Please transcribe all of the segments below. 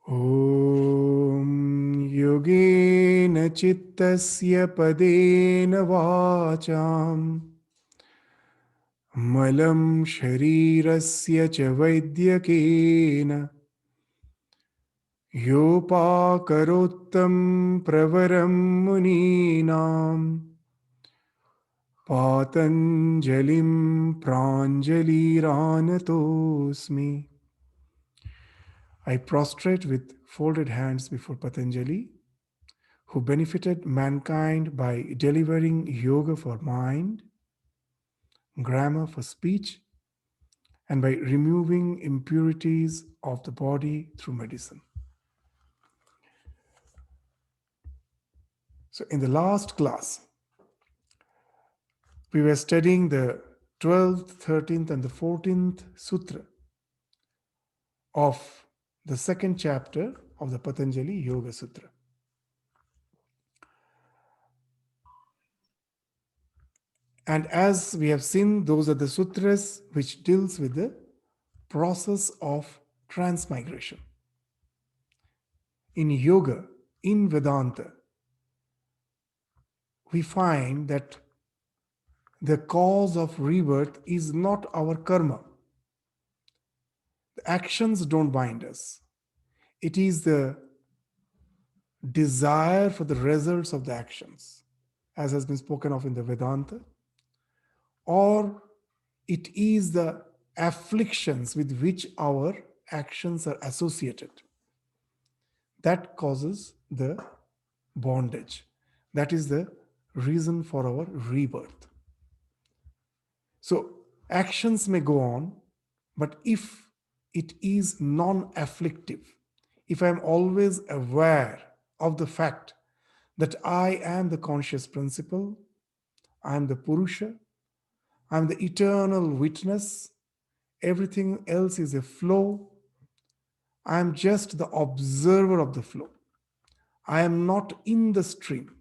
Om yogena chittasya padena vacham malam sharirasya cha vaidyakena yopakarottam pravaram muninam Patanjalim pranjaliranatosmi. I prostrate with folded hands before Patanjali, who benefited mankind by delivering yoga for mind, grammar for speech, and by removing impurities of the body through medicine. So, in the last class, we were studying the 12th, 13th, and the 14th Sutra of the second chapter of the Patanjali Yoga Sutra. And as we have seen, those are the sutras which deals with the process of transmigration. In yoga, in Vedanta, we find that the cause of rebirth is not our karma. The actions don't bind us. It is the desire for the results of the actions, as has been spoken of in the Vedanta, or it is the afflictions with which our actions are associated. That causes the bondage. That is the reason for our rebirth. So actions may go on, but if it is non-afflictive, if I am always aware of the fact that I am the conscious principle, I am the Purusha, I am the eternal witness, everything else is a flow, I am just the observer of the flow. I am not in the stream.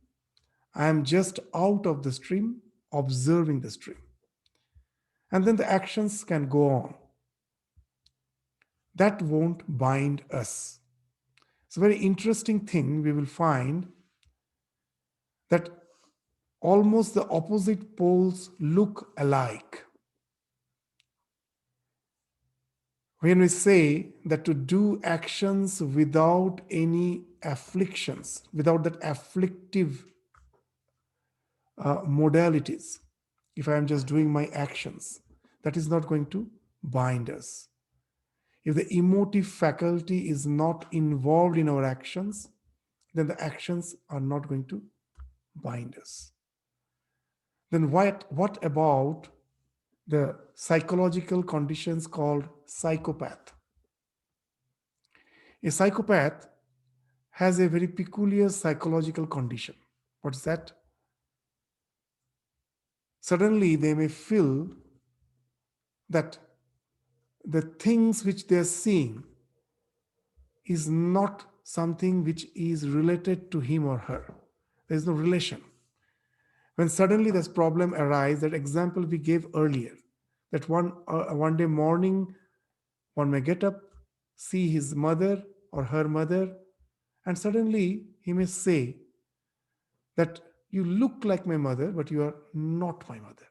I am just out of the stream, observing the stream. And then the actions can go on. That won't bind us. It's a very interesting thing. We will find that almost the opposite poles look alike. When we say that to do actions without any afflictions, without that afflictive modalities, if I am just doing my actions, that is not going to bind us. If the emotive faculty is not involved in our actions, then the actions are not going to bind us. Then what about the psychological conditions called psychopath? A psychopath has a very peculiar psychological condition. What's that? Suddenly they may feel that the things which they are seeing is not something which is related to him or her. There is no relation. When suddenly this problem arises, that example we gave earlier, that one day morning, one may get up, see his mother or her mother, and suddenly he may say that you look like my mother, but you are not my mother.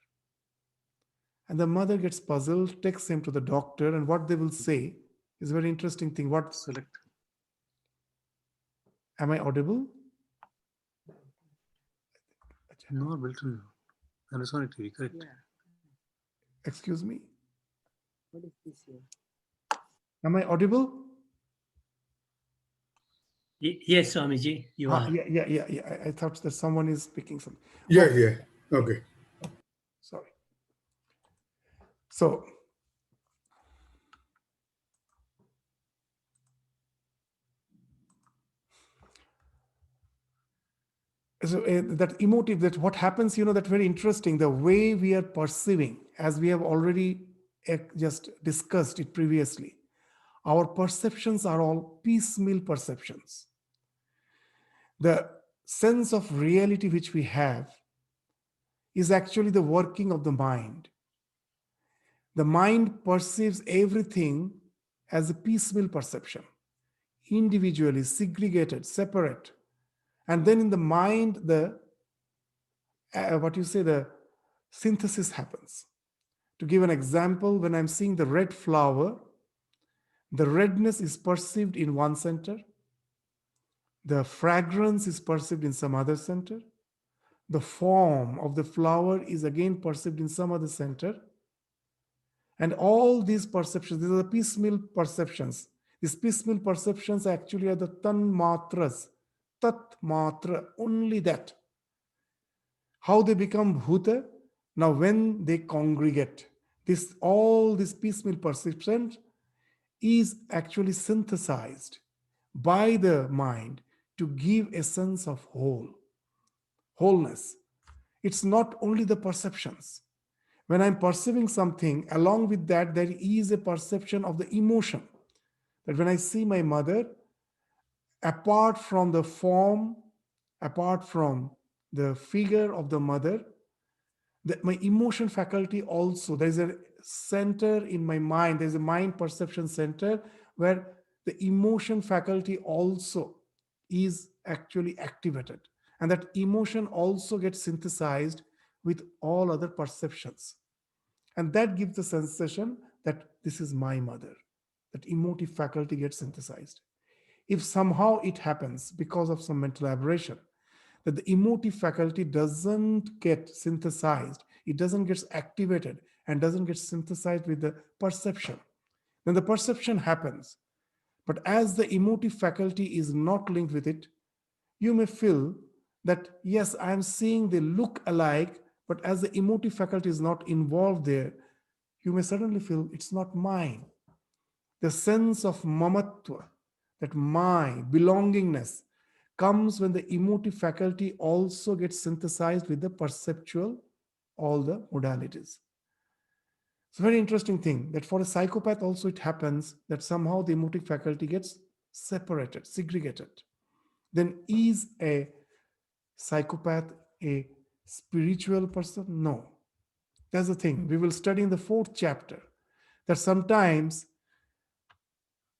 And the mother gets puzzled, takes him to the doctor, and what they will say is a very interesting thing. What select? Am I audible? No, Milton. Panasonic TV, correct. Yeah. Excuse me? What is this here? Am I audible? Yes, Swamiji, you are. Yeah. I thought that someone is speaking something. Yeah. Okay. Sorry. So, that emotive, that what happens, that very interesting, the way we are perceiving, as we have already just discussed it previously, our perceptions are all piecemeal perceptions. The sense of reality which we have is actually the working of the mind. The mind perceives everything as a piecemeal perception. individually, segregated, separate. And then in the mind, the the synthesis happens. To give an example, when I'm seeing the red flower, the redness is perceived in one center, the fragrance is perceived in some other center, the form of the flower is again perceived in some other center. And all these perceptions, these are the piecemeal perceptions. These piecemeal perceptions actually are the tanmatras, tat matra, only that. How they become bhuta? Now, when they congregate, all this piecemeal perception is actually synthesized by the mind to give a sense of wholeness. It's not only the perceptions. When I'm perceiving something, along with that, there is a perception of the emotion. That when I see my mother, apart from the form, apart from the figure of the mother, that my emotion faculty also, there's a center in my mind, there's a mind perception center where the emotion faculty also is actually activated. And that emotion also gets synthesized with all other perceptions. And that gives the sensation that this is my mother. That emotive faculty gets synthesized. If somehow it happens because of some mental aberration, that the emotive faculty doesn't get synthesized, it doesn't get activated and doesn't get synthesized with the perception, then the perception happens. But as the emotive faculty is not linked with it, you may feel that, yes, I am seeing they look alike, but as the emotive faculty is not involved there, you may suddenly feel it's not mine. The sense of mamatva, that my belongingness, comes when the emotive faculty also gets synthesized with the perceptual, all the modalities. It's a very interesting thing that for a psychopath also it happens that somehow the emotive faculty gets separated, segregated. Then is a psychopath a spiritual person? No. That's the thing. We will study in the 4th chapter that sometimes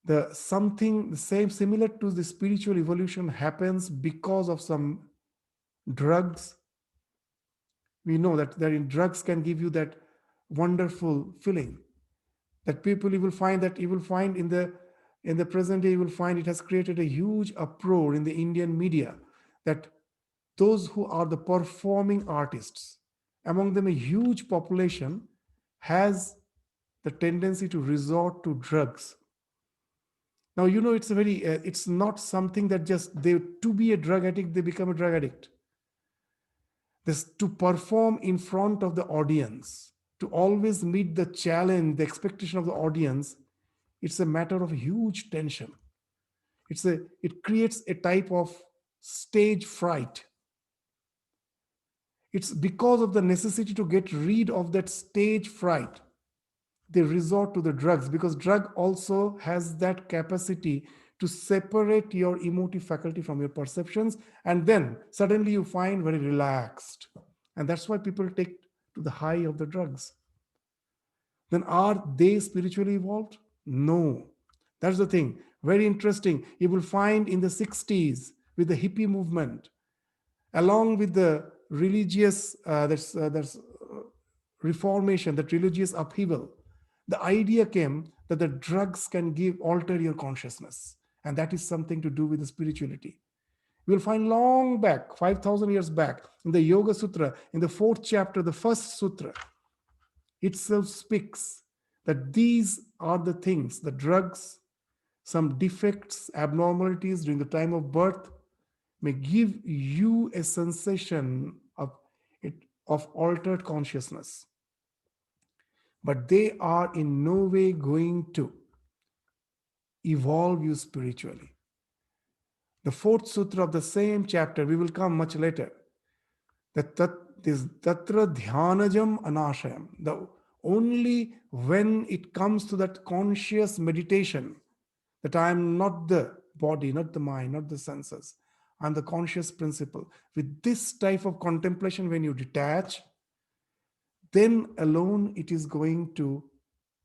the something the same similar to the spiritual evolution happens because of some drugs. We know that drugs can give you that wonderful feeling that people, you will find in the present day, you will find it has created a huge uproar in the Indian media that those who are the performing artists, among them a huge population, has the tendency to resort to drugs. Now, it's not something that just to be a drug addict, they become a drug addict. This to perform in front of the audience, to always meet the challenge, the expectation of the audience, it's a matter of huge tension. It creates a type of stage fright. It's because of the necessity to get rid of that stage fright, they resort to the drugs, because drug also has that capacity to separate your emotive faculty from your perceptions, and then suddenly you find very relaxed. And that's why people take to the high of the drugs. Then are they spiritually evolved? No. That's the thing. Very interesting. You will find in the 60s with the hippie movement, along with the religious reformation, that religious upheaval, the idea came that the drugs can alter your consciousness, and that is something to do with the spirituality. We'll find long back, 5,000 years back, in the Yoga Sutra, in the 4th chapter, the 1st sutra itself speaks that these are the things, the drugs, some defects, abnormalities during the time of birth may give you a sensation of altered consciousness. But they are in no way going to evolve you spiritually. The 4th sutra of the same chapter, we will come much later, that this tatra dhyanajam anashayam, the only when it comes to that conscious meditation, that I am not the body, not the mind, not the senses, I'm the conscious principle. With this type of contemplation, when you detach, then alone it is going to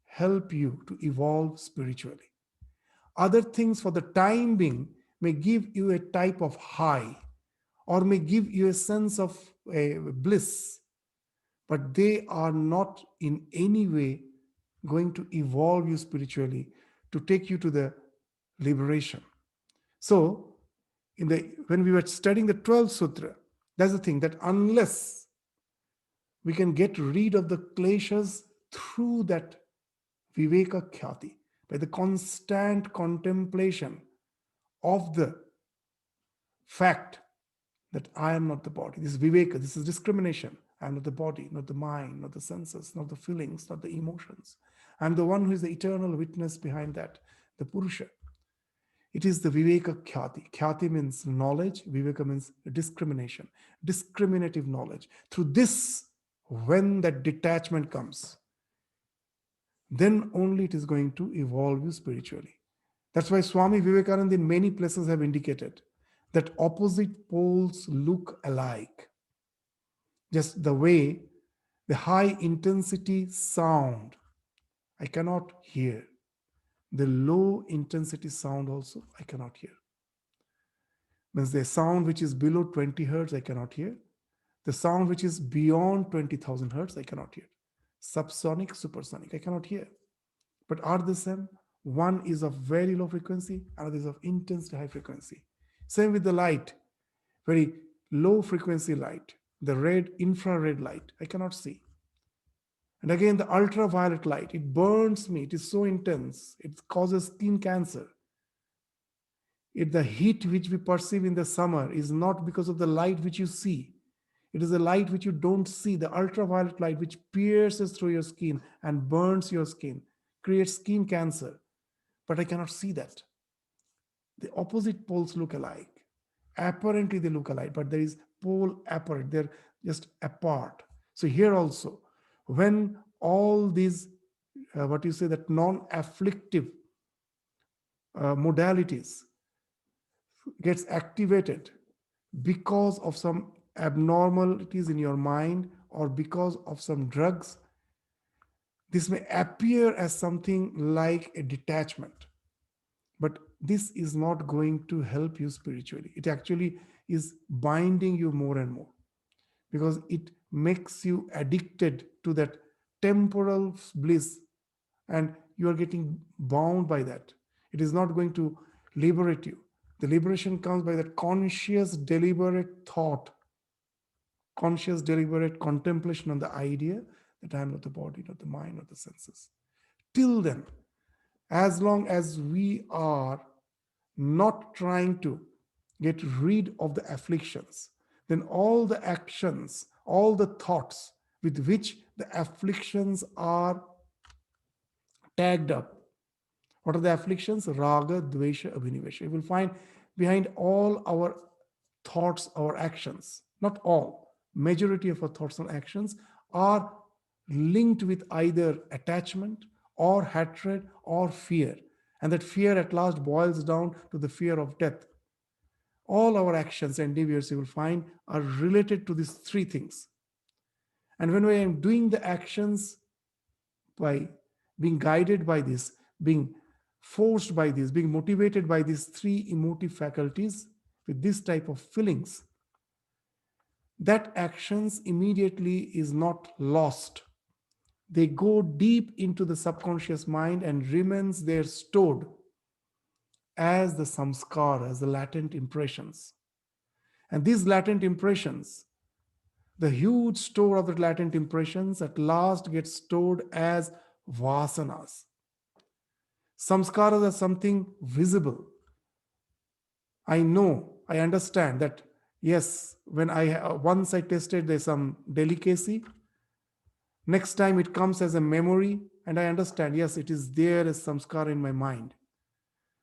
help you to evolve spiritually. Other things for the time being may give you a type of high or may give you a sense of bliss, but they are not in any way going to evolve you spiritually to take you to the liberation. So, when we were studying the 12th Sutra, that's the thing, that unless we can get rid of the kleshas through that viveka khyati, by the constant contemplation of the fact that I am not the body. This is viveka, this is discrimination. I am not the body, not the mind, not the senses, not the feelings, not the emotions. I am the one who is the eternal witness behind that, the Purusha. It is the viveka khyati. Khyati means knowledge, viveka means discrimination, discriminative knowledge. Through this, when that detachment comes, then only it is going to evolve you spiritually. That's why Swami Vivekananda in many places have indicated that opposite poles look alike. Just the way the high intensity sound I cannot hear, the low intensity sound also I cannot hear. Means the sound which is below 20 hertz I cannot hear. The sound which is beyond 20,000 hertz I cannot hear. Subsonic, supersonic I cannot hear. But are the same? One is of very low frequency, another is of intense high frequency. Same with the light, very low frequency light, the red infrared light I cannot see. And again, the ultraviolet light, it burns me, it is so intense, it causes skin cancer. The heat which we perceive in the summer is not because of the light which you see. It is the light which you don't see, the ultraviolet light which pierces through your skin and burns your skin, creates skin cancer. But I cannot see that. The opposite poles look alike. Apparently they look alike, but there is pole apart, they're just apart. So here also, when all these, that non-afflictive modalities gets activated because of some abnormalities in your mind or because of some drugs, this may appear as something like a detachment. But this is not going to help you spiritually. It actually is binding you more and more because it makes you addicted to that temporal bliss and you are getting bound by that. It is not going to liberate you. The liberation comes by that conscious, deliberate thought, conscious, deliberate contemplation on the idea that I am not the body, not the mind, not the senses. Till then, as long as we are not trying to get rid of the afflictions, then all the actions, all the thoughts with which the afflictions are tagged up. What are the afflictions? Raga, Dvesha, Abhinivesha. You will find behind all our thoughts, our actions, not all, majority of our thoughts and actions are linked with either attachment or hatred or fear. And that fear at last boils down to the fear of death. All our actions and endeavors, you will find, are related to these three things. And when we are doing the actions by being guided by this, being forced by this, being motivated by these three emotive faculties with this type of feelings, that actions immediately is not lost. They go deep into the subconscious mind and remains there stored as the samskara, as the latent impressions. And these latent impressions, the huge store of the latent impressions at last gets stored as vasanas. Samskaras are something visible. I know, I understand that, yes, when once I tested there's some delicacy, next time it comes as a memory and I understand, yes, it is there as samskara in my mind.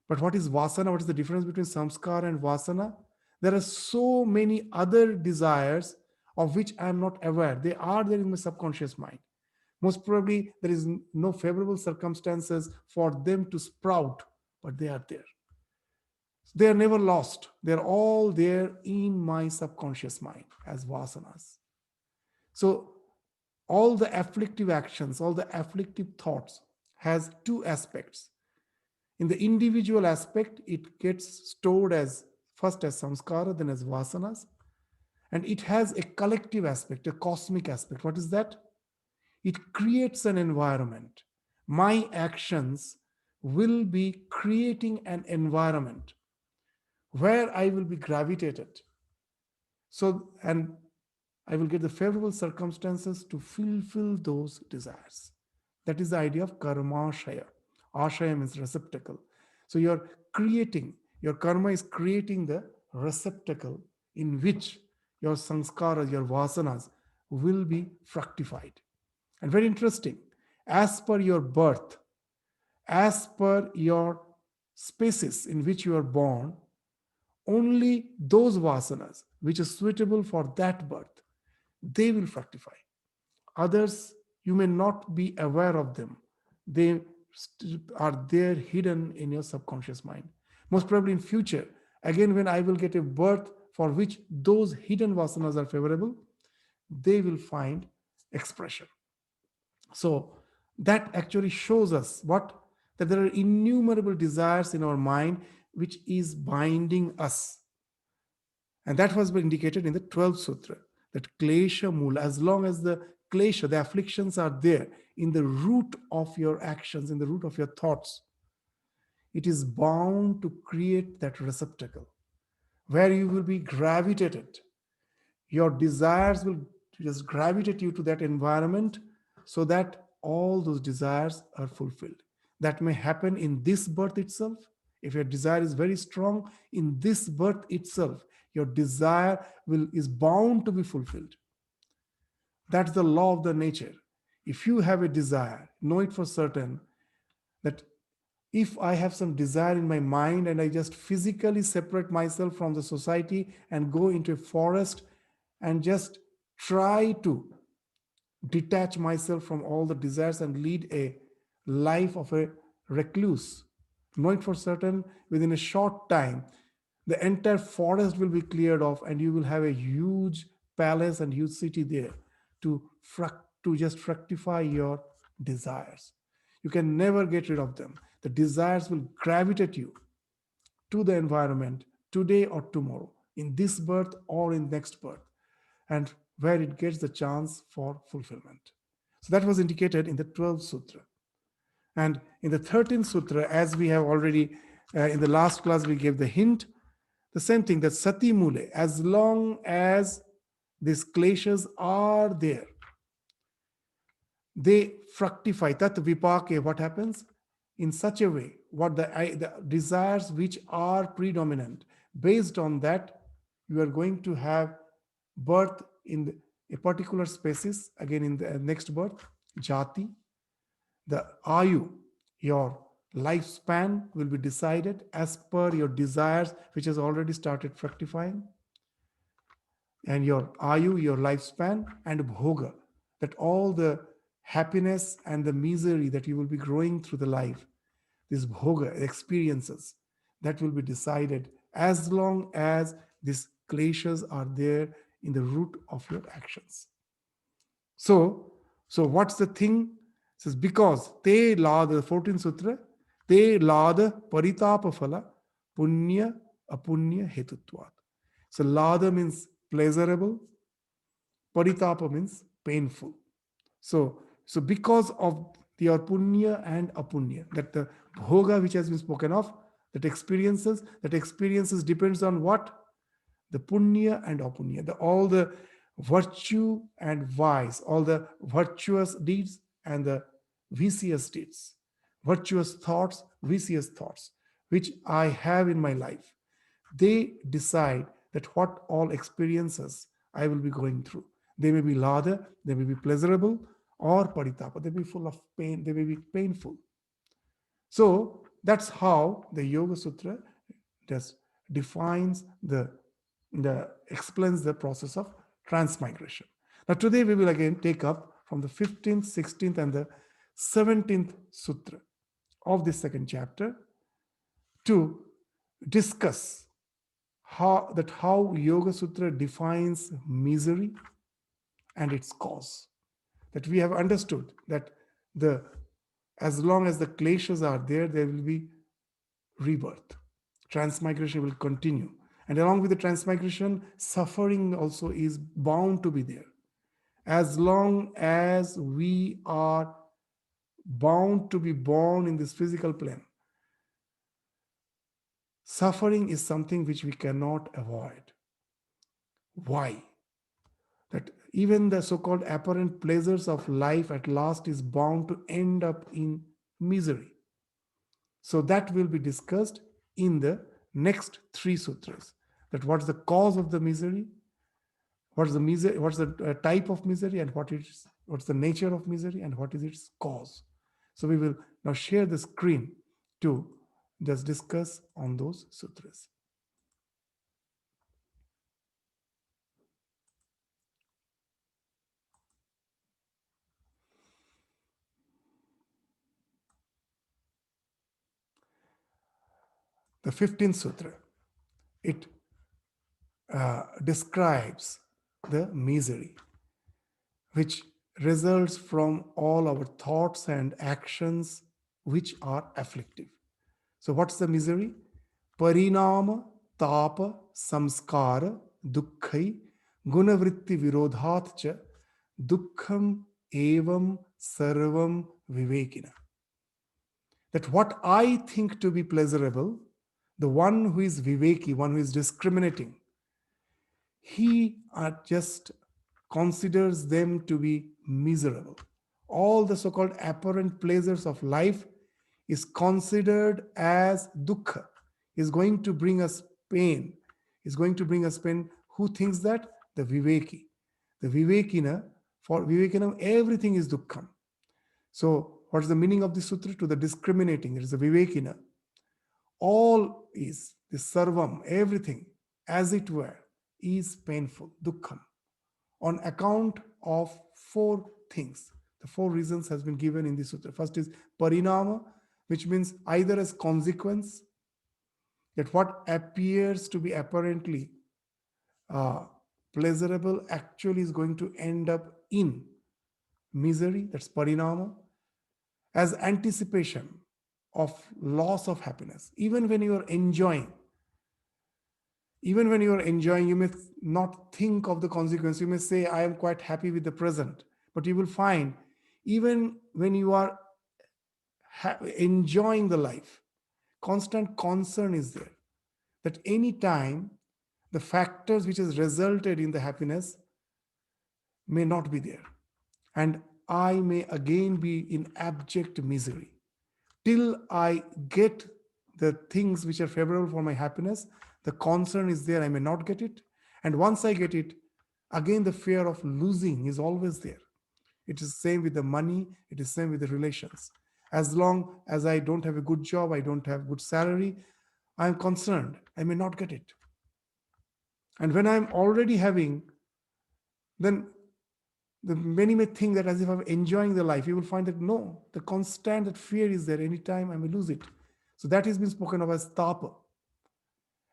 But what is vasana? What is the difference between samskara and vasana? There are so many other desires of which I am not aware. They are there in my subconscious mind. Most probably there is no favorable circumstances for them to sprout, but they are there. They are never lost. They're all there in my subconscious mind as vasanas. So all the afflictive actions, all the afflictive thoughts has two aspects. In the individual aspect, it gets stored as first as samskara, then as vasanas, and it has a collective aspect, a cosmic aspect. What is that? It creates an environment. My actions will be creating an environment where I will be gravitated. So, and I will get the favorable circumstances to fulfill those desires. That is the idea of karma shaya. Ashaya means receptacle. So you're creating, your karma is creating the receptacle in which your sanskaras, your vasanas will be fructified. And very interesting, as per your birth, as per your species in which you are born, only those vasanas which are suitable for that birth, they will fructify. Others, you may not be aware of them. They are there hidden in your subconscious mind. Most probably in future, again, when I will get a birth for which those hidden vasanas are favorable, they will find expression. So that actually shows us what? That there are innumerable desires in our mind which is binding us. And that was indicated in the 12th sutra, that klesha mula, as long as the klesha, the afflictions are there in the root of your actions, in the root of your thoughts, it is bound to create that receptacle where you will be gravitated. Your desires will just gravitate you to that environment so that all those desires are fulfilled. That may happen in this birth itself. If your desire is very strong, in this birth itself, your desire is bound to be fulfilled. That's the law of the nature. If you have a desire, know it for certain that if I have some desire in my mind and I just physically separate myself from the society and go into a forest and just try to detach myself from all the desires and lead a life of a recluse, know it for certain, within a short time, the entire forest will be cleared off and you will have a huge palace and huge city there to, to just fructify your desires. You can never get rid of them. The desires will gravitate you to the environment today or tomorrow, in this birth or in next birth, and where it gets the chance for fulfillment. So that was indicated in the 12th sutra. And in the 13th sutra, as we have already, in the last class, we gave the hint, the same thing, that sati mule, as long as these kleshas are there, they fructify. Tat vipake, what happens? In such a way, what the desires which are predominant, based on that, you are going to have birth in a particular species, again in the next birth, jati, the ayu, your lifespan will be decided as per your desires, which has already started fructifying, and your ayu, your lifespan, and bhoga, that all the happiness and the misery that you will be growing through the life, these bhoga experiences, that will be decided as long as these kleshas are there in the root of your actions. So what's the thing? It says, because te lada, the 14th sutra, te lada paritapa phala punya apunya hetutvat. So lada means pleasurable, paritapa means painful. So because of your punya and apunya, that the bhoga which has been spoken of, that experiences depends on what? The punya and apunya, all the virtue and vice, all the virtuous deeds and the vicious deeds, virtuous thoughts, vicious thoughts, which I have in my life. They decide that what all experiences I will be going through. They may be lada, they may be pleasurable, or paritapa. They may be full of pain, they may be painful. So that's how the Yoga Sutra just defines explains the process of transmigration. Now today we will again take up from the 15th, 16th, and the 17th sutra of this second chapter to discuss how Yoga Sutra defines misery and its cause. That we have understood that as long as the kleshas are there, there will be rebirth. Transmigration will continue. And along with the transmigration, suffering also is bound to be there. As long as we are bound to be born in this physical plane, suffering is something which we cannot avoid. Why? That even the so-called apparent pleasures of life at last is bound to end up in misery. So that will be discussed in the next three sutras. That what's the cause of the misery, what's the type of misery, and what's the nature of misery, and what is its cause. So we will now share the screen to just discuss on those sutras. The 15th sutra, it describes the misery which results from all our thoughts and actions which are afflictive. So, what's the misery? Parinama, tapa, samskara, dukkhai, gunavritti virodhat cha, dukkham evam sarvam vivekina. That what I think to be pleasurable, the one who is viveki, one who is discriminating, he just considers them to be miserable. All the so-called apparent pleasures of life is considered as dukkha, is going to bring us pain, is going to bring us pain. Who thinks that? The viveki. The vivekina, for vivekina, everything is dukkham. So what's the meaning of this sutra? To the discriminating, it is a vivekina. All is, the sarvam, everything, as it were, is painful, dukkham, on account of four things. The four reasons has been given in this sutra. First is parinama, which means either as consequence, that what appears to be apparently pleasurable actually is going to end up in misery, that's parinama. As anticipation of loss of happiness, even when you are enjoying, you may not think of the consequence. You may say, I am quite happy with the present. But you will find, even when you are enjoying the life, constant concern is there. That any time, the factors which has resulted in the happiness may not be there. And I may again be in abject misery. Till I get the things which are favorable for my happiness, the concern is there, I may not get it. And once I get it, again the fear of losing is always there. It is the same with the money, it is the same with the relations. As long as I don't have a good job, I don't have good salary, I am concerned, I may not get it. And when I'm already having, then many may think that as if I'm enjoying the life. You will find that no, the constant that fear is there. Anytime I may lose it. So that has been spoken of as tapa,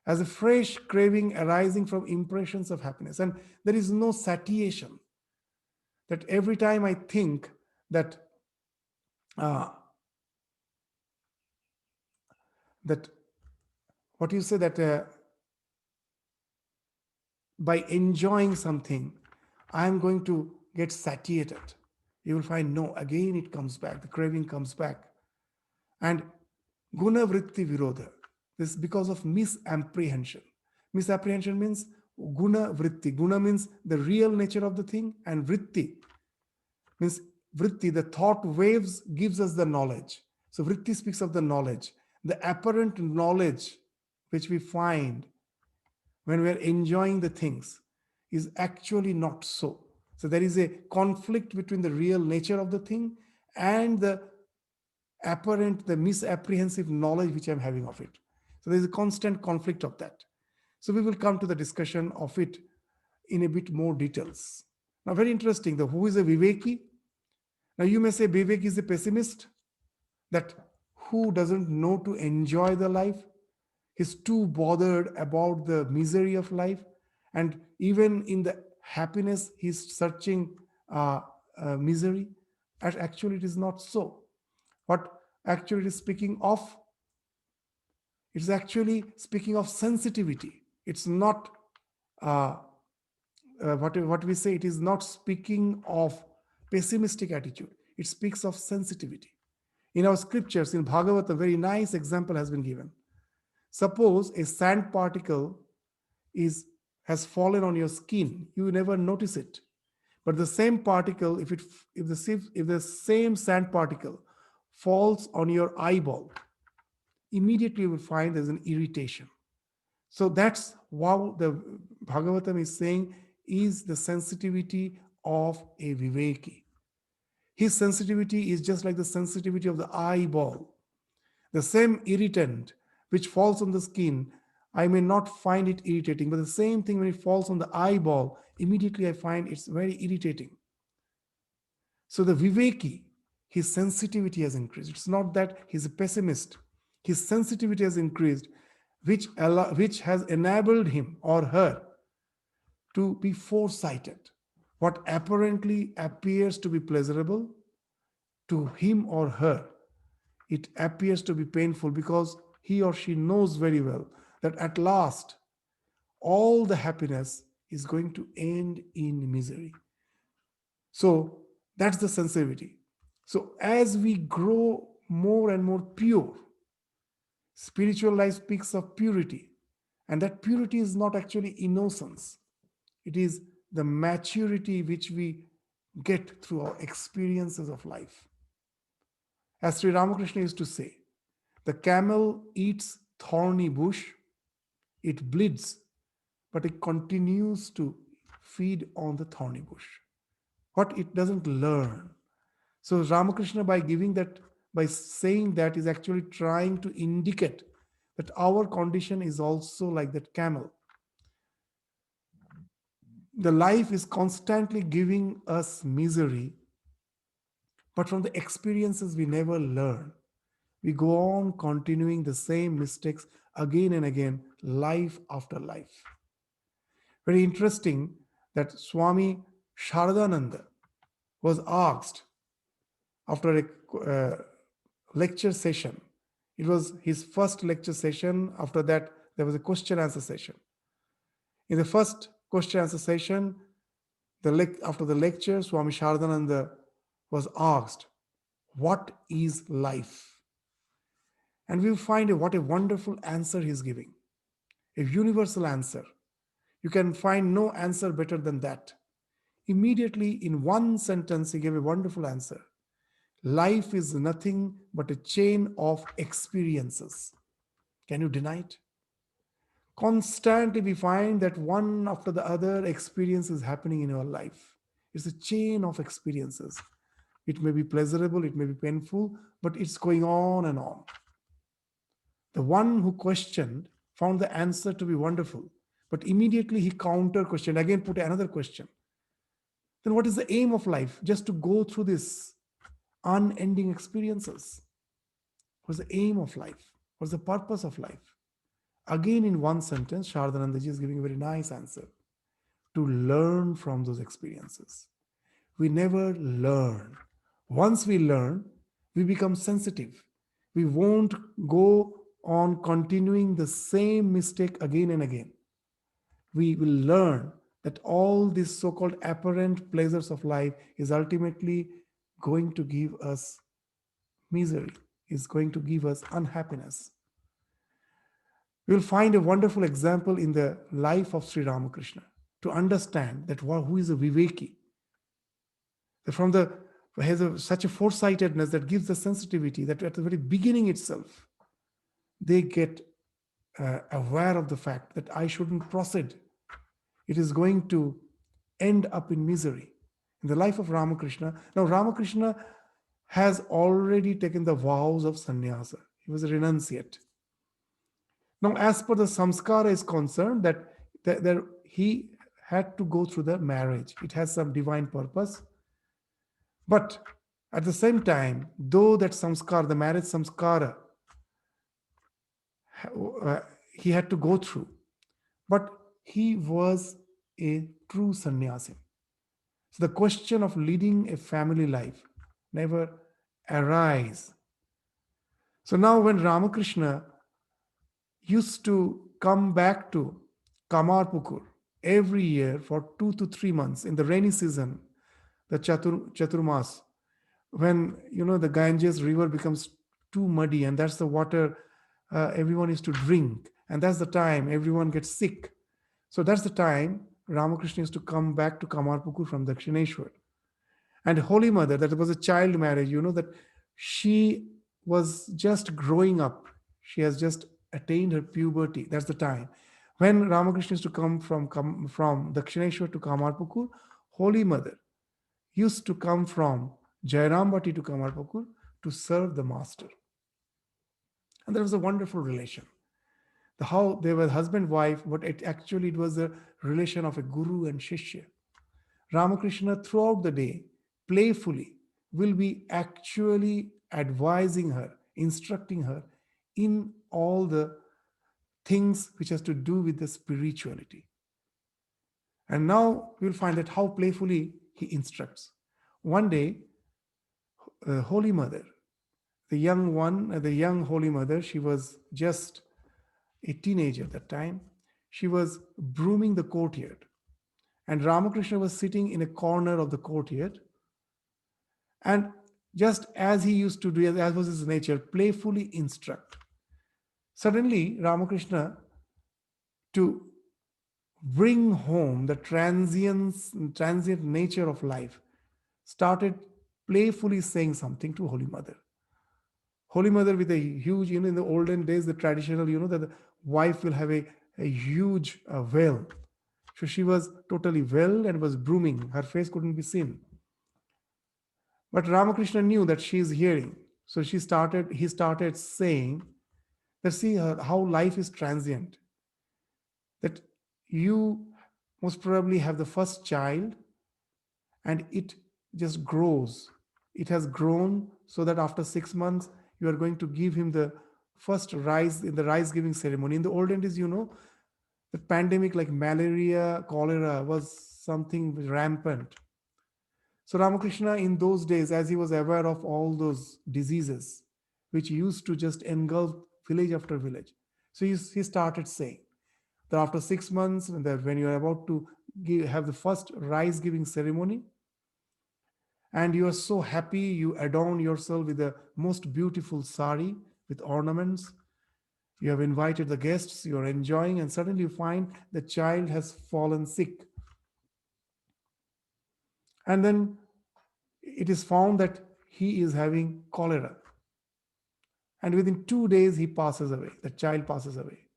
as a fresh craving arising from impressions of happiness. And there is no satiation. That every time I think that that what you say, that by enjoying something, I am going to get satiated. You will find no, again it comes back, the craving comes back. And guna vritti virodha, this is because of misapprehension. Misapprehension means guna vritti. Guna means the real nature of the thing, and vritti means vritti, the thought waves gives us the knowledge. So vritti speaks of the knowledge, the apparent knowledge which we find when we are enjoying the things is actually not so. So there is a conflict between the real nature of the thing and the apparent, the misapprehensive knowledge which I'm having of it. So there's a constant conflict of that. So we will come to the discussion of it in a bit more details. Now, very interesting, who is a Viveki? Now you may say Vivek is a pessimist, that who doesn't know to enjoy the life, he's too bothered about the misery of life, and even in the happiness he's searching misery. And actually it is not so. What actually it is speaking of It's actually speaking of sensitivity. It's not what we say, it is not speaking of pessimistic attitude. It speaks of sensitivity. In our scriptures, in Bhagavad, a very nice example has been given. Suppose a sand particle is has fallen on your skin, you never notice it. But the same particle, if the same sand particle falls on your eyeball, immediately you will find there's an irritation. So that's what the Bhagavatam is saying is the sensitivity of a Viveki. His sensitivity is just like the sensitivity of the eyeball. The same irritant which falls on the skin, I may not find it irritating, but the same thing when it falls on the eyeball, immediately I find it's very irritating. So the Viveki, his sensitivity has increased. It's not that he's a pessimist. His sensitivity has increased, which has enabled him or her to be foresighted. What apparently appears to be pleasurable to him or her, it appears to be painful because he or she knows very well that at last all the happiness is going to end in misery. So that's the sensitivity. So as we grow more and more pure, spiritual life speaks of purity. And that purity is not actually innocence. It is the maturity which we get through our experiences of life. As Sri Ramakrishna used to say, the camel eats thorny bush, it bleeds, but it continues to feed on the thorny bush. What it doesn't learn. So Ramakrishna, by saying that, is actually trying to indicate that our condition is also like that camel. The life is constantly giving us misery, but from the experiences we never learn. We go on continuing the same mistakes again and again, life after life. Very interesting that Swami Sharadananda was asked after a lecture session. It was his first lecture session. After that, there was a question answer session. In the first question answer session, after the lecture, Swami Sharadananda was asked, "What is life?" And we find what a wonderful answer he's giving, a universal answer. You can find no answer better than that. Immediately, in one sentence, he gave a wonderful answer. Life is nothing but a chain of experiences. Can you deny it? Constantly we find that one after the other experience is happening in our life. It's a chain of experiences. It may be pleasurable, it may be painful, but it's going on and on. The one who questioned found the answer to be wonderful, but immediately he counter questioned, again put another question. Then what is the aim of life? Just to go through this unending experiences. What's the aim of life? What's the purpose of life? Again, in one sentence, Sharadanandaji is giving a very nice answer. To learn from those experiences. We never learn. Once we learn, we become sensitive. We won't go on continuing the same mistake again and again. We will learn that all these so-called apparent pleasures of life is ultimately going to give us misery, is going to give us unhappiness. We will find a wonderful example in the life of Sri Ramakrishna to understand that who is a Viveki. From the has such a foresightedness that gives the sensitivity that at the very beginning itself, they get aware of the fact that I shouldn't proceed. It is going to end up in misery. In the life of Ramakrishna, now Ramakrishna has already taken the vows of sannyasa. He was a renunciate. Now, as per the samskara is concerned, that he had to go through the marriage. It has some divine purpose. But at the same time, though that samskara, the marriage samskara, he had to go through, but he was a true sannyasi. So the question of leading a family life never arise. So now when Ramakrishna used to come back to Kamarpukur every year for 2 to 3 months in the rainy seaon, the Chaturmas, when the Ganges river becomes too muddy, and that's the water everyone is to drink, and that's the time everyone gets sick. So that's the time Ramakrishna used to come back to Kamarpukur from Dakshineshwar. And Holy Mother, that was a child marriage, that she was just growing up. She has just attained her puberty. That's the time when Ramakrishna used to come from Dakshineshwar to Kamarpukur. Holy Mother used to come from Jairambati to Kamarpukur to serve the master. And there was a wonderful relation. How they were husband wife, but it was a relation of a guru and shishya. Ramakrishna throughout the day, playfully, will be actually advising her, instructing her in all the things which has to do with the spirituality. And now we'll find that how playfully he instructs. One day, Holy Mother, the young Holy Mother, she was just a teenager at that time. She was brooming the courtyard. And Ramakrishna was sitting in a corner of the courtyard. And just as he used to do, as was his nature, playfully instruct. Suddenly, Ramakrishna, to bring home the transient nature of life, started playfully saying something to Holy Mother. Holy Mother with a huge, in the olden days, the traditional, that the wife will have a huge veil. So she was totally veiled and was brooming. Her face couldn't be seen. But Ramakrishna knew that she is hearing. So he started saying that see how life is transient. That you most probably have the first child and it just grows. It has grown so that after 6 months, you are going to give him the first rice in the rice giving ceremony. In the olden days, the pandemic like malaria, cholera was something rampant. So Ramakrishna in those days, as he was aware of all those diseases, which used to just engulf village after village. So he started saying that after 6 months, when you are about to have the first rice giving ceremony, and you are so happy, you adorn yourself with the most beautiful sari with ornaments. You have invited the guests, you are enjoying, and suddenly you find the child has fallen sick. And then it is found that he is having cholera. And within 2 days, he passes away. The child passes away.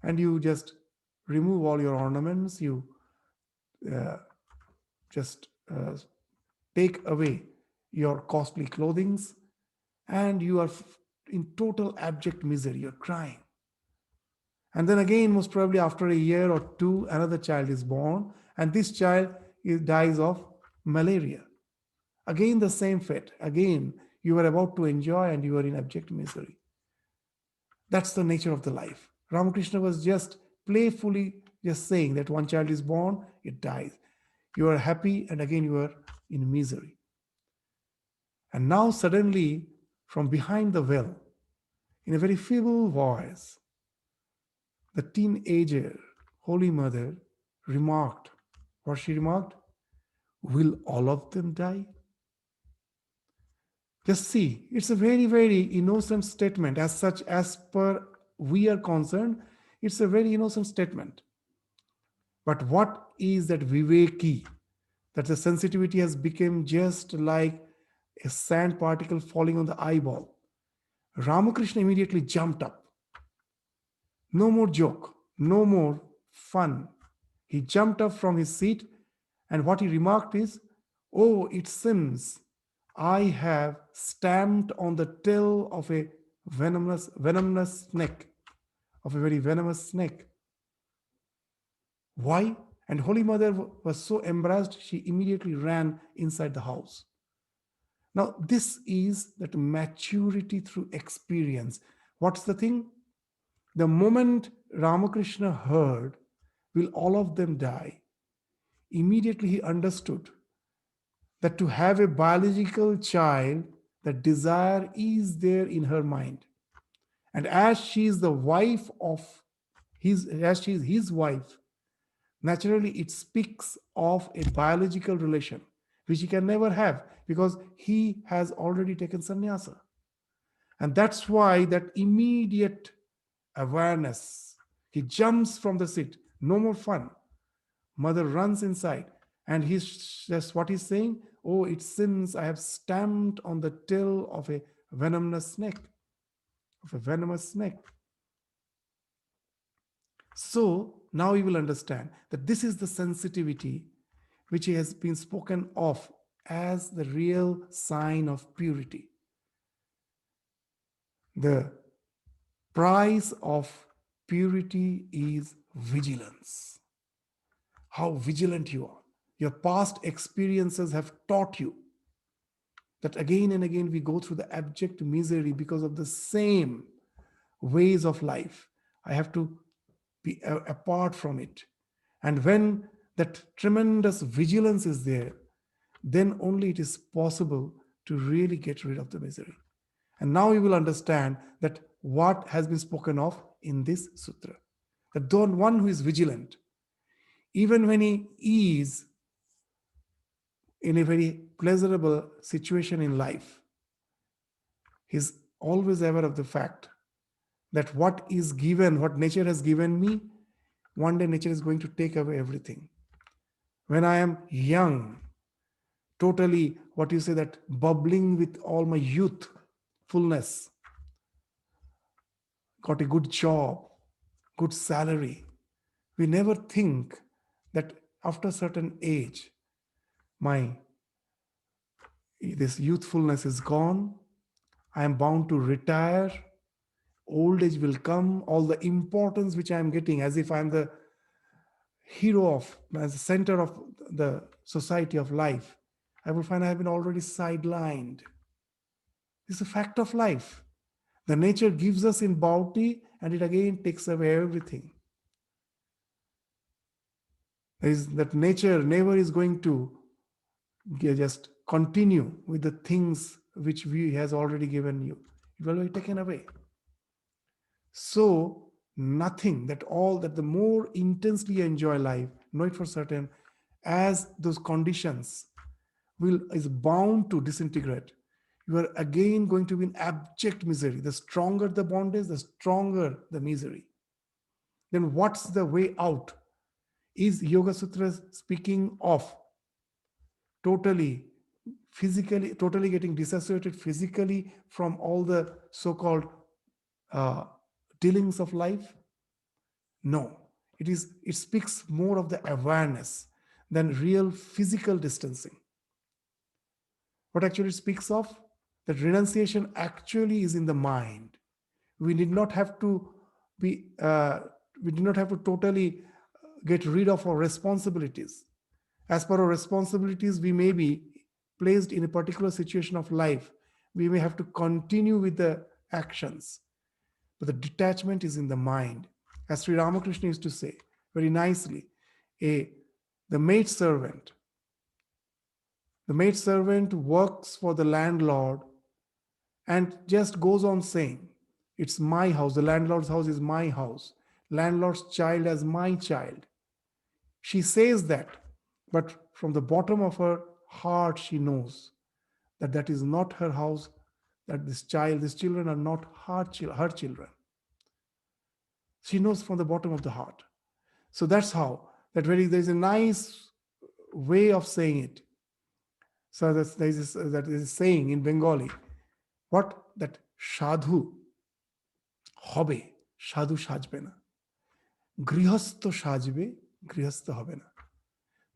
And you just remove all your ornaments, you just take away your costly clothings, and you are in total abject misery. You're crying. And then again, most probably after a year or two, another child is born, and this child dies of malaria. Again, the same fate. Again, you are about to enjoy and you are in abject misery. That's the nature of the life. Ramakrishna was just playfully just saying that one child is born, it dies. You are happy, and again you are in misery. And now suddenly, from behind the veil, in a very feeble voice, the teenager, Holy Mother, remarked, what she remarked? Will all of them die? Just see, it's a very, very innocent statement. As such, as per we are concerned, it's a very innocent statement. But what is that viveki? That the sensitivity has become just like a sand particle falling on the eyeball. Ramakrishna immediately jumped up. No more joke, no more fun. He jumped up from his seat, and what he remarked is, oh, it seems I have stamped on the tail of a venomous snake, of a very venomous snake. Why? And Holy Mother was so embarrassed, she immediately ran inside the house. Now, this is that maturity through experience. What's the thing? The moment Ramakrishna heard, will all of them die? Immediately he understood that to have a biological child, the desire is there in her mind. And as she is the wife of as she is his wife, naturally it speaks of a biological relation which he can never have because he has already taken sannyasa. And that's why that immediate awareness, he jumps from the seat, no more fun. Mother runs inside, and he's just what he's saying. Oh, it seems I have stamped on the tail of a venomous snake, of a venomous snake. So now you will understand that this is the sensitivity which has been spoken of as the real sign of purity. The price of purity is vigilance. How vigilant you are. Your past experiences have taught you that again and again we go through the abject misery because of the same ways of life. I have to be apart from it. And when that tremendous vigilance is there, then only it is possible to really get rid of the misery. And now you will understand that what has been spoken of in this sutra. That the one who is vigilant, even when he is in a very pleasurable situation in life, he's always aware of the fact that what is given, what nature has given me, one day nature is going to take away everything. When I am young, totally, what you say, that bubbling with all my youth, fullness, got a good job, good salary, we never think that after a certain age, my this youthfulness is gone. I am bound to retire. Old age will come. All the importance which I am getting, as if I am the hero of, as the center of the society of life, I will find I have been already sidelined. It's a fact of life. The nature gives us in bounty and it again takes away everything. Is that nature never is going to just continue with the things which we has already given you. It will be taken away. So nothing, that all, that the more intensely you enjoy life, know it for certain, as those conditions is bound to disintegrate, you are again going to be in abject misery. The stronger the bondage, the stronger the misery. Then what's the way out? Is Yoga Sutra speaking of totally physically, totally getting disassociated physically from all the so-called uh, dealings of life? No, it speaks more of the awareness than real physical distancing. What actually speaks of? That renunciation actually is in the mind. We did not have to be, we did not have to totally get rid of our responsibilities. As per our responsibilities, we may be placed in a particular situation of life. We may have to continue with the actions, but the detachment is in the mind. As Sri Ramakrishna used to say very nicely, a the maid servant works for the landlord and just goes on saying, it's my house, the landlord's house is my house, landlord's child as my child. She says that, but from the bottom of her heart she knows that that is not her house, that these children are not her children. She knows from the bottom of the heart. So that's how, there's a nice way of saying it. So that is saying in Bengali, what? That sadhu hobe, sadhu sajbe na. Grihastha sajbe, grihastha hobe na.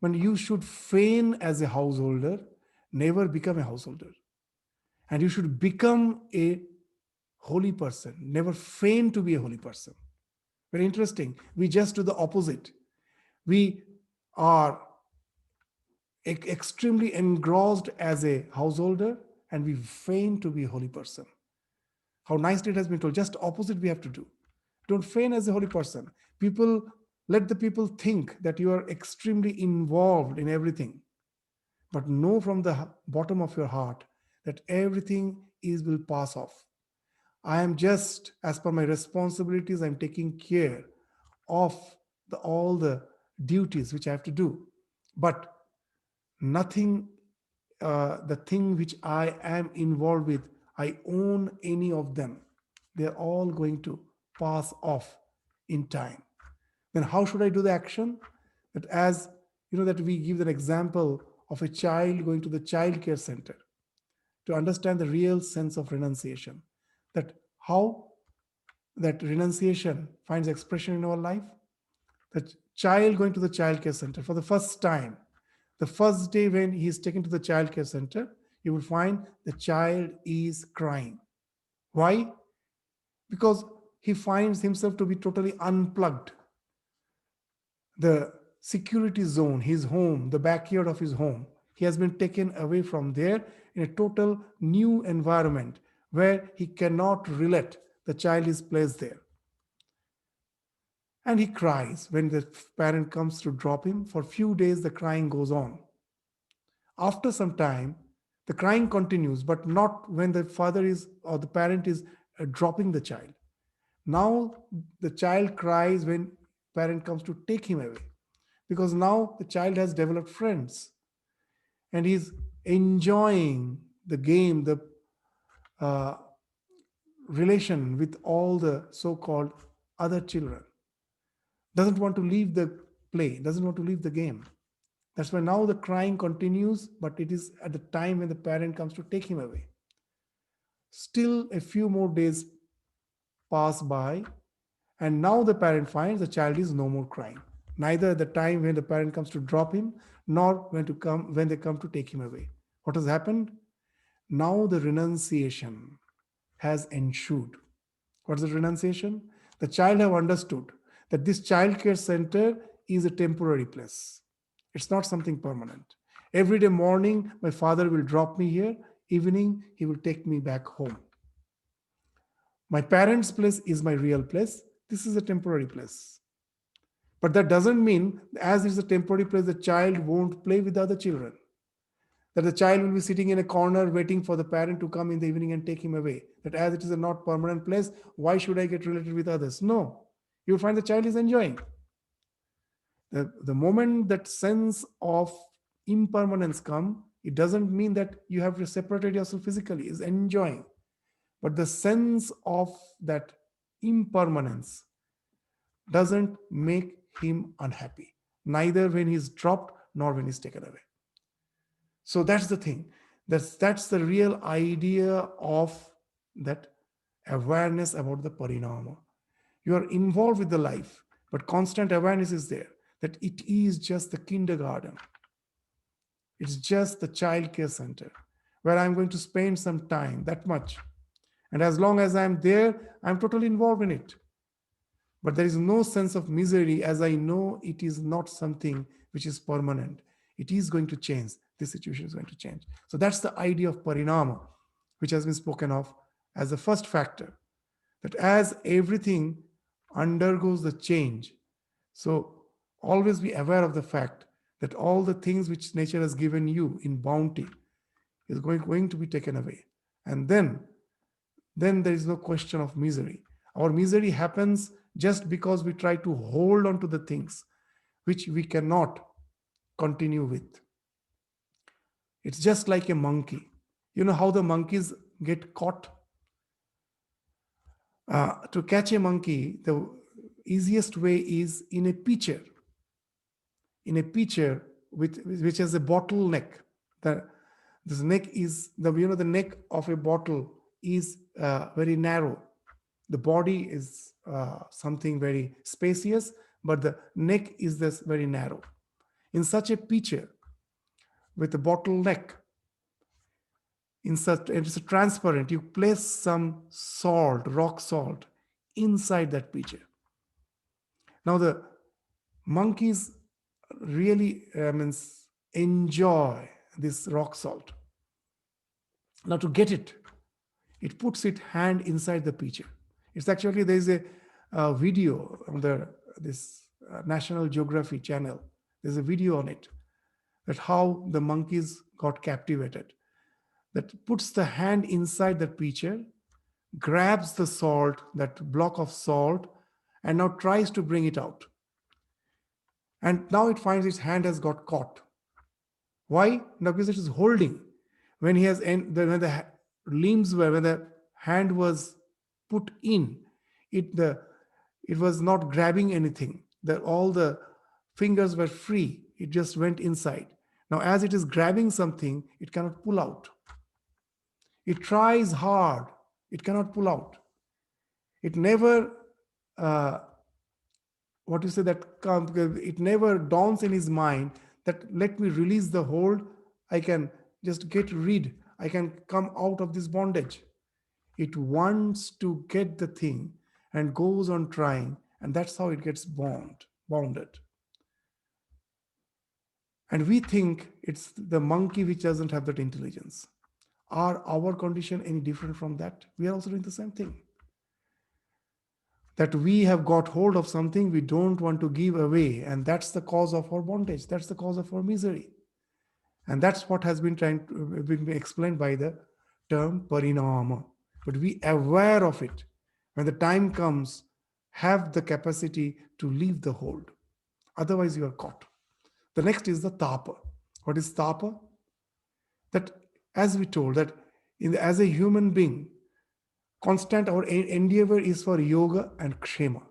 When you should feign as a householder, never become a householder. And you should become a holy person, never feign to be a holy person. Very interesting. We just do the opposite. We are extremely engrossed as a householder and we feign to be a holy person. How nicely it has been told. Just opposite we have to do. Don't feign as a holy person. Let the people think that you are extremely involved in everything. But know from the bottom of your heart that everything will pass off. I am just, as per my responsibilities, I'm taking care of all the duties which I have to do. But nothing, the thing which I am involved with, I own any of them. They're all going to pass off in time. Then how should I do the action? That, as you know, that we give an example of a child going to the child care center to understand the real sense of renunciation. That how that renunciation finds expression in our life. The child going to the child care center for the first time, the first day when he is taken to the child care center, you will find the child is crying. Why? Because he finds himself to be totally unplugged. The security zone, his home, the backyard of his home, he has been taken away from there in a total new environment where he cannot relate. The child is placed there. And he cries when the parent comes to drop him. For a few days, the crying goes on. After some time, the crying continues, but not when the father is or the parent is dropping the child. Now the child cries when parent comes to take him away, because now the child has developed friends and he's enjoying the game, the uh, relation with all the so-called other children. Doesn't want to leave the play, doesn't want to leave the game. That's why now the crying continues, but it is at the time when the parent comes to take him away. Still, a few more days pass by, and now the parent finds the child is no more crying. Neither at the time when the parent comes to drop him, nor when they come to take him away. What has happened? Now the renunciation has ensued. What's the renunciation? The child have understood that this child care center is a temporary place. It's not something permanent. Every day morning, my father will drop me here. Evening, he will take me back home. My parents' place is my real place. This is a temporary place. But that doesn't mean, as it's a temporary place, the child won't play with other children. That the child will be sitting in a corner waiting for the parent to come in the evening and take him away. That as it is a not permanent place, why should I get related with others? No. You'll find the child is enjoying. The moment that sense of impermanence come, it doesn't mean that you have separated yourself physically. It's enjoying. But the sense of that impermanence doesn't make him unhappy, neither when he's dropped nor when he's taken away. So that's the thing. That's the real idea of that awareness about the parinama. You are involved with the life, but constant awareness is there that it is just the kindergarten. It's just the child care center where I'm going to spend some time, that much. And as long as I'm there, I'm totally involved in it. But there is no sense of misery, as I know it is not something which is permanent. It is going to change. This situation is going to change. So that's the idea of parinama, which has been spoken of as the first factor. That as everything undergoes the change, so always be aware of the fact that all the things which nature has given you in bounty is going to be taken away. And then there is no question of misery. Our misery happens just because we try to hold on to the things which we cannot continue with. It's just like a monkey. You know how the monkeys get caught? To catch a monkey, the easiest way is in a pitcher. In a pitcher which has a bottle neck. This neck is the neck of a bottle is very narrow. The body is something very spacious, but the neck is this very narrow. In such a pitcher with a bottle neck, it's transparent, you place some salt, rock salt, inside that pitcher. Now the monkeys really enjoy this rock salt. Now to get it, it puts its hand inside the pitcher. It's actually, there's a video on this National Geography channel. There's a video on it, that how the monkeys got captivated. That puts the hand inside the pitcher, grabs the salt, that block of salt, and now tries to bring it out. And now it finds its hand has got caught. Why? Now because it is holding. When he has when the limbs were, when the hand was put in, it was not grabbing anything. All the fingers were free. It just went inside. Now, as it is grabbing something, it cannot pull out. It tries hard. It cannot pull out. It never, what you say, that it never dawns in his mind that let me release the hold. I can just get rid. I can come out of this bondage. It wants to get the thing and goes on trying, and that's how it gets bounded. And we think it's the monkey which doesn't have that intelligence. Are our condition any different from that? We are also doing the same thing. That we have got hold of something we don't want to give away, and that's the cause of our bondage. That's the cause of our misery. And that's what has been been explained by the term parinama. But we aware of it. When the time comes, have the capacity to leave the hold. Otherwise, you are caught. The next is the tapa. What is tapa? That, as we told, that as a human being, constant our endeavor is for yoga and kshema.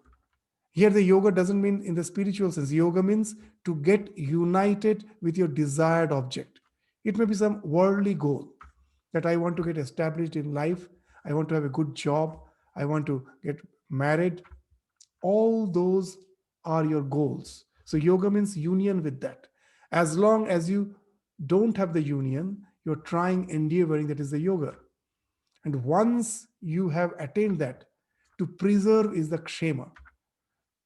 Here the yoga doesn't mean in the spiritual sense. Yoga means to get united with your desired object. It may be some worldly goal that I want to get established in life. I want to have a good job. I want to get married. All those are your goals. So yoga means union with that. As long as you don't have the union, you're trying, endeavoring, that is the yoga. And once you have attained that, to preserve is the kshema.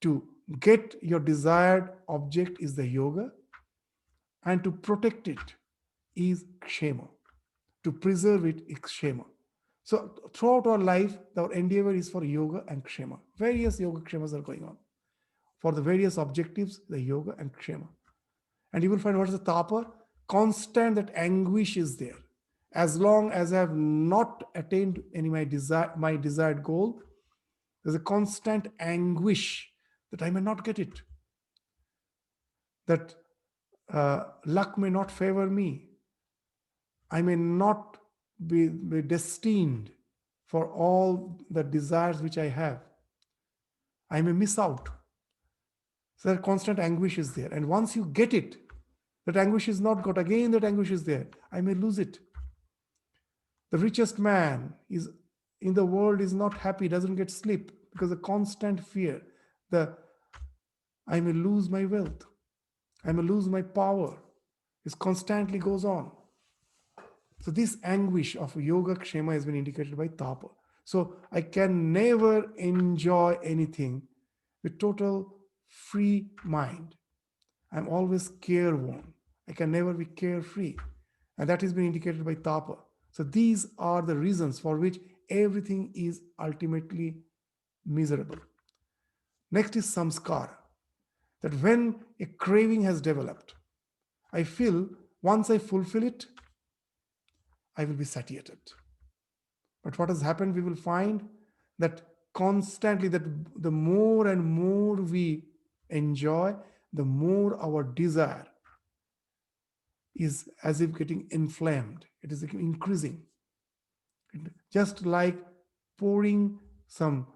To get your desired object is the yoga, and to protect it is kshema. To preserve it is kshema. So throughout our life, our endeavor is for yoga and kshema. Various yoga kshemas are going on. For the various objectives, the yoga and kshema. And you will find what is the tapa? Constant, that anguish is there. As long as I have not attained any my desired goal, there's a constant anguish that I may not get it. That luck may not favor me. I may not be destined for all the desires which I have. I may miss out. So that constant anguish is there. And once you get it, that anguish is not got. Again, that anguish is there. I may lose it. The richest man is in the world is not happy, doesn't get sleep because the constant fear. I may lose my wealth. I may lose my power. It constantly goes on. So this anguish of yoga kshema has been indicated by tapa. So I can never enjoy anything with total free mind. I'm always careworn. I can never be carefree. And that has been indicated by tapa. So these are the reasons for which everything is ultimately miserable. Next is samskara. That when a craving has developed, I feel once I fulfill it, I will be satiated. But what has happened, we will find that constantly, that the more and more we enjoy, the more our desire is as if getting inflamed. It is increasing. Just like pouring some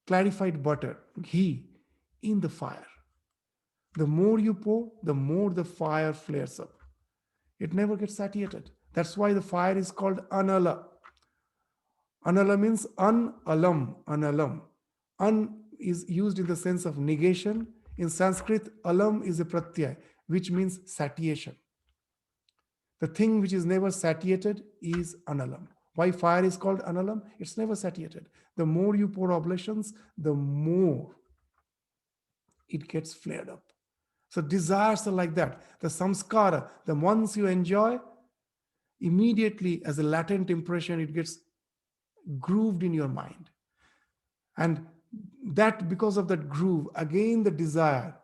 clarified butter, ghee, in the fire. The more you pour, the more the fire flares up. It never gets satiated. That's why the fire is called anala. Anala means unalam, analam. An is used in the sense of negation. In Sanskrit, alam is a pratyay, which means satiation. The thing which is never satiated is analam. Why fire is called analam? It's never satiated. The more you pour oblations, the more it gets flared up. So desires are like that. The samskara, the ones you enjoy, immediately as a latent impression, it gets grooved in your mind. And that, because of that groove, again the desire,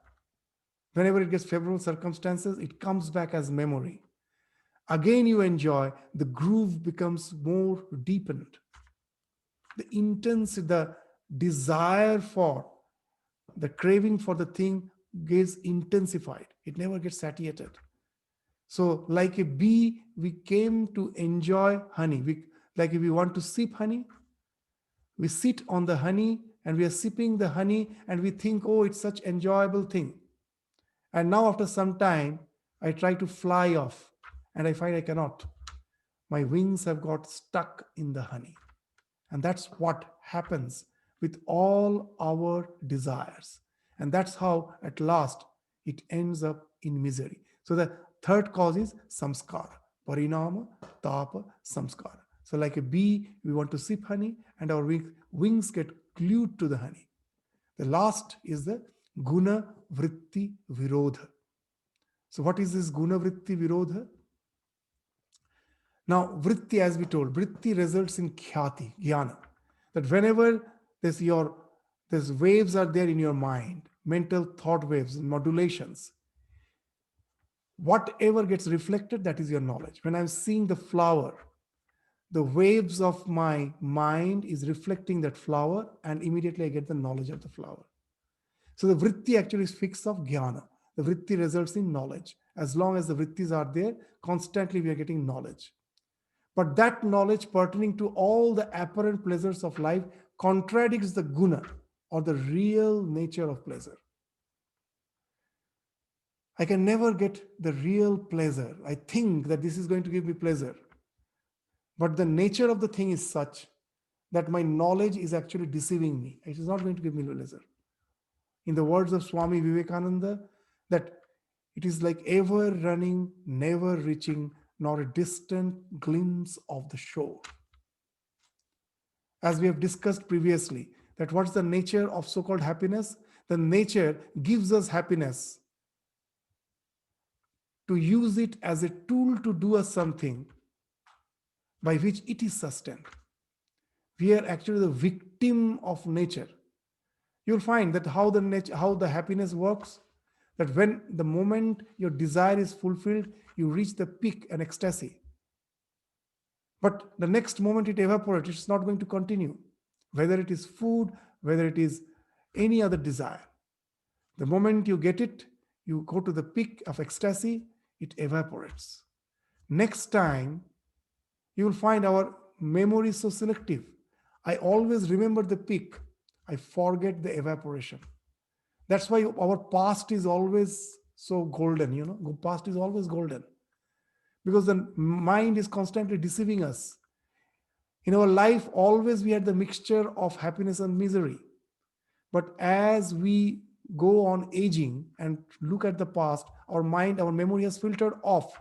whenever it gets favorable circumstances, it comes back as memory. Again you enjoy, the groove becomes more deepened. the intense, the desire for, the craving for the thing gets intensified. It never gets satiated. So, like a bee, we came to enjoy honey. Like if we want to sip honey, we sit on the honey and we are sipping the honey and we think, oh, it's such enjoyable thing. And now after some time, I try to fly off and I find I cannot. My wings have got stuck in the honey. And that's what happens with all our desires. And that's how at last it ends up in misery. So the third cause is samskara, parinama, tapa, samskara. So like a bee, we want to sip honey and our wings get glued to the honey. The last is the guna vritti virodha. So what is this guna vritti virodha? Now, vritti, as we told, vritti results in khyati, jnana. That whenever there's waves are there in your mind, mental thought waves, modulations, whatever gets reflected, that is your knowledge. When I'm seeing the flower, the waves of my mind is reflecting that flower, and immediately I get the knowledge of the flower. So the vritti actually is fixed of jnana. The vritti results in knowledge. As long as the vrittis are there, constantly we are getting knowledge. But that knowledge pertaining to all the apparent pleasures of life contradicts the guna or the real nature of pleasure. I can never get the real pleasure. I think that this is going to give me pleasure. But the nature of the thing is such that my knowledge is actually deceiving me. It is not going to give me pleasure. In the words of Swami Vivekananda, that it is like ever running, never reaching, nor a distant glimpse of the shore. As we have discussed previously, that what's the nature of so-called happiness? The nature gives us happiness to use it as a tool to do us something by which it is sustained. We are actually the victim of nature. You'll find that how the happiness works, that when the moment your desire is fulfilled, you reach the peak and ecstasy. But the next moment it evaporates, it's not going to continue. Whether it is food, whether it is any other desire. The moment you get it, you go to the peak of ecstasy, it evaporates. Next time, you will find our memory is so selective. I always remember the peak. I forget the evaporation. That's why our past is always so golden, past is always golden. Because the mind is constantly deceiving us. In our life, always we had the mixture of happiness and misery. But as we go on aging and look at the past, our mind, our memory has filtered off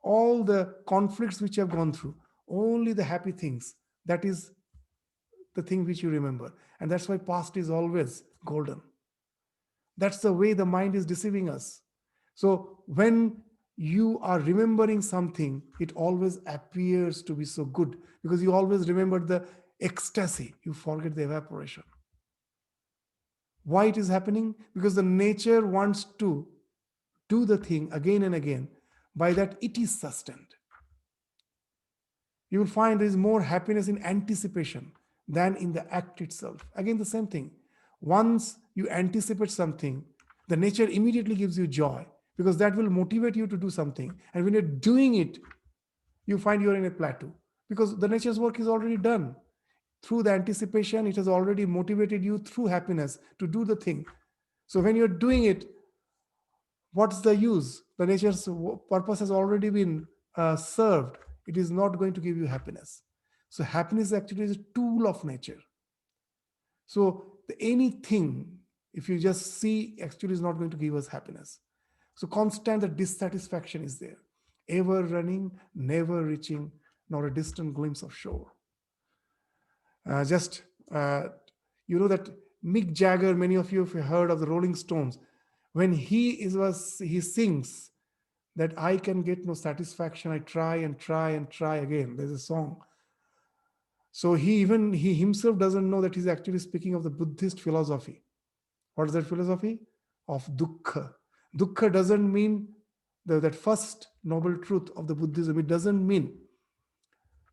all the conflicts which you have gone through, only the happy things. That is the thing which you remember. And that's why past is always golden. That's the way the mind is deceiving us. So when you are remembering something, it always appears to be so good because you always remember the ecstasy. You forget the evaporation. Why it is happening? Because the nature wants to do the thing again and again. By that, it is sustained. You will find there is more happiness in anticipation than in the act itself. Again, the same thing. Once you anticipate something, the nature immediately gives you joy because that will motivate you to do something. And when you're doing it, you find you're in a plateau because the nature's work is already done. Through the anticipation, it has already motivated you through happiness to do the thing. So when you're doing it, what's the use? The nature's purpose has already been served. It is not going to give you happiness. So happiness actually is a tool of nature. So anything, if you just see, actually is not going to give us happiness. So constant the dissatisfaction is there. Ever running, never reaching, nor a distant glimpse of shore. You know that Mick Jagger, many of you have heard of the Rolling Stones. When he sings that I can get no satisfaction, I try and try and try again. There's a song. So he himself doesn't know that he's actually speaking of the Buddhist philosophy. What is that philosophy? Of dukkha. Dukkha doesn't mean that first noble truth of the Buddhism. It doesn't mean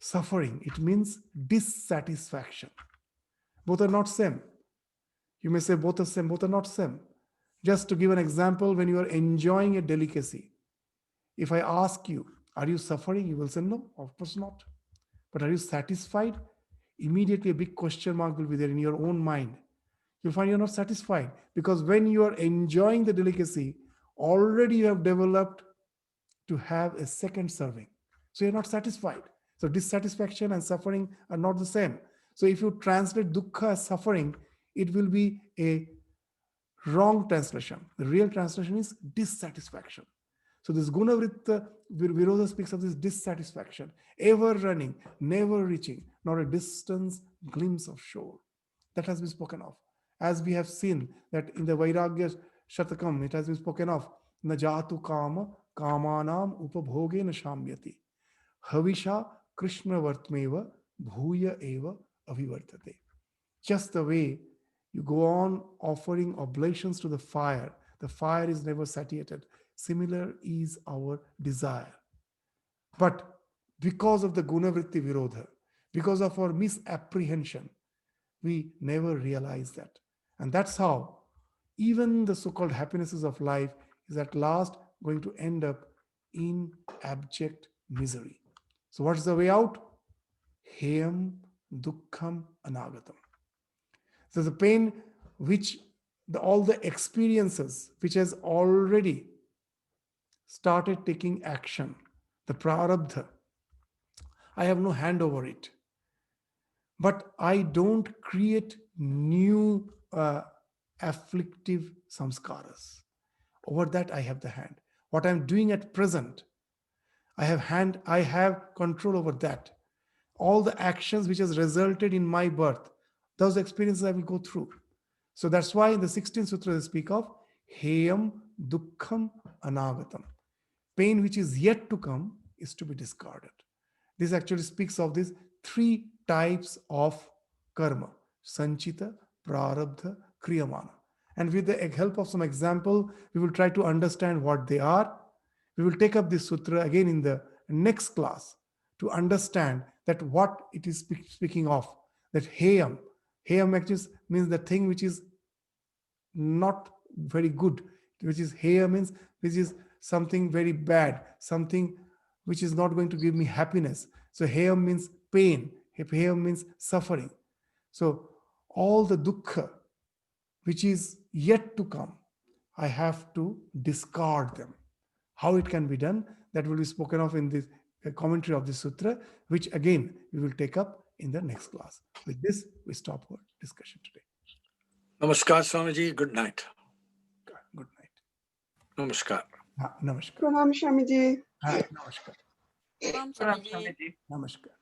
Suffering, it means dissatisfaction. Both are not same. You may say both are same, both are not same. Just to give an example, when you are enjoying a delicacy, if I ask you, are you suffering? You will say, no, of course not. But are you satisfied? Immediately a big question mark will be there in your own mind. You'll find you're not satisfied, because when you are enjoying the delicacy, already you have developed to have a second serving. So you're not satisfied. So dissatisfaction and suffering are not the same. So if you translate dukkha as suffering, it will be a wrong translation. The real translation is dissatisfaction. So this Gunavritta Virodha speaks of this dissatisfaction, ever running, never reaching, not a distant glimpse of shore. That has been spoken of. As we have seen that in the Vairagya Shatakam, it has been spoken of, na jatu kama kamanam upabhoge na shamyati. Havisha Krishna Vartmeva Bhuya Eva Avivartate. Just the way you go on offering oblations to the fire is never satiated. Similar is our desire. But because of the Gunavritti Virodha, because of our misapprehension, we never realize that. And that's how even the so-called happinesses of life is at last going to end up in abject misery. So what's the way out? Heyam dukkham anagatam. So the pain which all the experiences which has already started taking action, the prarabdha, I have no hand over it. But I don't create new afflictive samskaras. Over that I have the hand. What I'm doing at present, I have control over that. All the actions which has resulted in my birth, those experiences I will go through. So that's why in the 16th Sutra they speak of heyam dukkham anagatam. Pain which is yet to come is to be discarded. This actually speaks of these three types of karma: sanchita, prarabdha, kriyamana. And with the help of some example, we will try to understand what they are. We will take up this sutra again in the next class to understand that what it is speaking of, that heyam actually means the thing which is not very good, which is heya means which is something very bad, something which is not going to give me happiness. So heya means pain, heya means suffering. So all the dukkha which is yet to come, I have to discard them. How it can be done, that will be spoken of in this commentary of the sutra, which again we will take up in the next class. With this, we stop our discussion today. Namaskar, Swamiji. Good night. Good night. Namaskar. Namaskar. Pranam Swamiji. Namaskar. Swamiji. Namaskar.